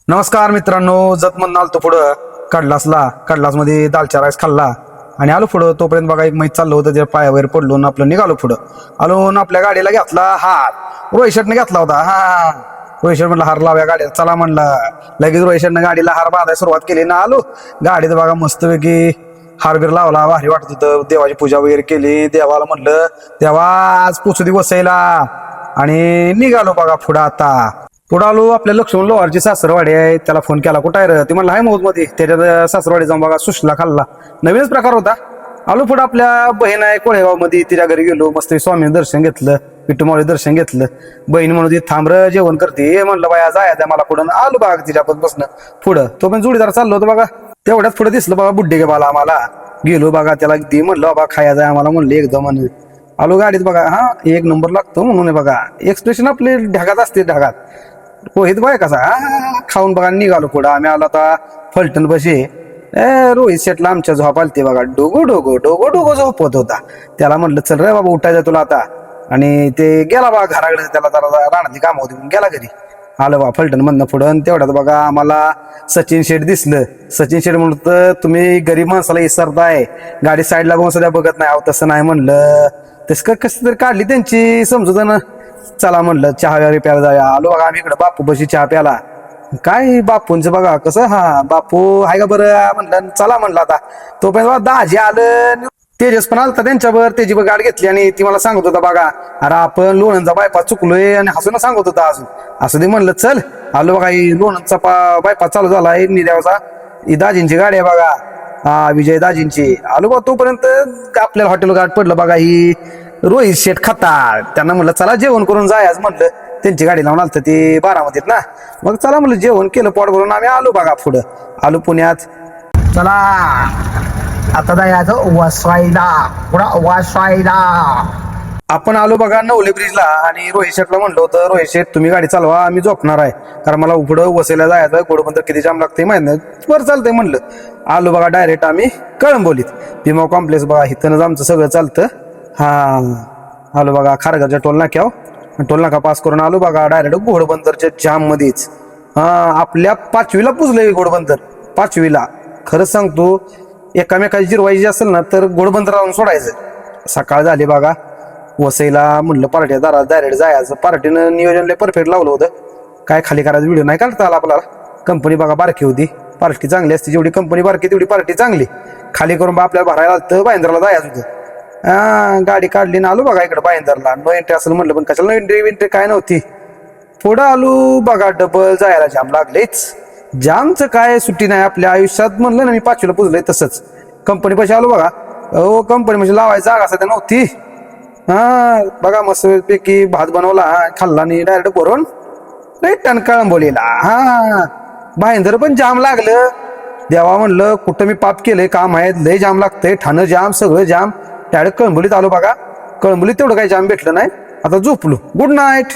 नमस्कार मित्रांनो, जतमधून आलतो पुढं कडलास मध्ये दालचा राईस खाल्ला आणि आलो पुढं. तोपर्यंत बघा एक मैत चाललं होतं, त्या पायावर पडलो ना आपलं निघालो पुढं. आलो ना आपल्या गाडीला घेतला हार. रोहित शेटने घेतला होता. रोहित शेट म्हणलं हार लाव्या गाडीला, चला म्हणलं. लगेच रोहित शेटने गाडीला हार बांधायला सुरुवात केली ना आलो गाडीत. बघा मस्तपैकी हारबीर लावला, भारी वाटत होतं. देवाची पूजा वगैरे केली. देवाला म्हणलं देवा आज पोचू दे वसईला आणि निघालो बघा पुढं. आता पुढं आलो, आपल्या लक्ष्मण लोहारची सासरवाडी आहे. त्याला फोन केला, कुठं आहे रे? ती म्हणलं आहे मौज मध्ये. त्याच्यात सासरवाडी जाऊन बघा सुशला खाल्ला, नवीनच प्रकार होता. आलो पुढं, आपल्या बहीण आहे कोळेगाव मध्ये, तिच्या घरी गेलो. मस्त स्वामी दर्शन घेतलं, विठ्ठुमावळी दर्शन घेतलं. बहीण म्हणून थांब र जेवण करते. म्हणलं बाया जायचं मला पुढं. आलो बघा तिच्या पण बसणं पुढं. तो पण जोडीदार चाललो होतो बघा. तेवढ्यात पुढे दिसलं बघा बुड्डे गे बाला आम्हाला. गेलो बघा, त्याला ती म्हणलं बाबा खायचं आहे आम्हाला. म्हणलं एकदम म्हणून आलो गाडीत बघा. हा एक नंबर लागतो म्हणून बघा. एक्सप्रेशन आपले ढगात असते, ढगात रोहित बाय कसा खाऊन बघा. निघालो पुढं. आम्ही आलो आता फलटण बशी. रोहित शेटला आमच्या झोप आलते बघा. डोगो डोगो डोगो डोगो झोपत होता. त्याला म्हणलं चल रे बाबा उठायचं तुला आता. आणि ते गेला बघा घराकडे. त्याला जरा रानातली काम होती, गेला घरी. आलं बा फलटण मधनं पुढं. तेवढ्यात बघा आम्हाला सचिन शेठ दिसलं. सचिन शेठ म्हणलं तुम्ही गरीब माणसाला विसरताय, गाडी साईडला बघून सध्या बघत नाही. अहो तसं नाही म्हणलं. तसं कसं तरी काढली त्यांची समजूत ना. चला म्हणलं चहा वगैरे प्यायला जाऊया. आलो बघा आम्ही इकडे बापू बशी चहा प्याला. काय बापूंचं बघा कसं. हा बापू आहे का बरं म्हणलं. चला म्हणलं आता. तोपर्यंत दाजी आलं. तेजस पण आलता त्यांच्यावर. त्याची गाडी घेतली आणि ती मला सांगत होता बघा, अरे आपण लोणंदचा बायपास चुकलोय आणि हसून सांगत होता अजून. असं ते म्हणलं चल. आलो बघा, लोणंदचा बायपास चालू झाला आहे निद्यावचा. ही दाजींची गाडी आहे बघा, हा विजय दाजींची. आलो बघा तोपर्यंत आपल्याला हॉटेल गाठ पडलं बघा. ही रोहित शेठ खताळ. त्यांना म्हणलं चला जेवण करून जायचं म्हणलं. त्यांची गाडी लावून आलतं ते बारामतीत ना. मग चला म्हणलं जेवण केलं पोट भरून. आम्ही आलो बघा पुढं. आलो पुण्यात. चला आता जायचं वसईला, पुढं वसईला. आपण आलो बघा नवले ब्रिजला. आणि रोहित शेठला म्हणलं होतं, रोहित शेठ तुम्ही गाडी चालवा, आम्ही झोपणार आहे, कारण मला पुढं वसईला जायचं. घोडबंदर किती जाम लागते माहित नाही. बरं चालतंय म्हणलं. आलो बघा डायरेक्ट आम्ही कळंबोलीत. भीमा कॉम्प्लेक्स बघा, इथनच आमचं सगळं चालतं. हा आलो बघा खारघरच्या टोल नाक्यावर. टोल नाका पास करून आलो बघा डायरेक्ट घोडबंदरच्या जाम मध्येच. आपल्या 5वीला पुजलंय घोडबंदर. 5वीला खरंच सांगतो, एकामेकाची जिरवायची असेल ना तर घोडबंदर राहून सोडायचं. सकाळ झाली बघा. वसईला म्हणलं पार्ट्या दारात डायरेक्ट जायचं. पार्टीनं नियोजन लय परफेक्ट लावलं होतं. काय खाली करायचं व्हिडिओ नाही काढता आला आपल्याला. कंपनी बघा बारकी होती, पार्टी चांगली असते. जेवढी कंपनी बारकी तेवढी पार्टी चांगली. खाली करून आपल्याला भरायला तर बायंद्राला जायचं होतं. गाडी काढली ना आलो बघा इकडे बायंदरला. नो एंट्री असेल म्हणलं, पण कशाला नो एंट्री काय नव्हती. पुढं आलो बघा, डबल जायला जाम लागलेच. जामचं काय सुट्टी नाही आपल्या आयुष्यात. म्हणलं ना मी 5वीला पुजलंय तसंच. कंपनी पैसे आलो बघा. हो कंपनी म्हणजे लावायची जागा सध्या नव्हती. बघा मस्त पैकी भात बनवला, खाल्ला आणि डायरेक्ट करून रिटर्न कळंबोलीला. बायंदर पण जाम लागलं. देवा म्हणलं कुठं मी पाप केलंय, काम आहेत लय जाम लागतंय, ठाणं जाम सगळं जाम. डायरेक्ट कळंबोलीत आलो बघा. कळंबोलीत तेवढं काही जाम भेटलं नाही. आता झोपलो. Good night.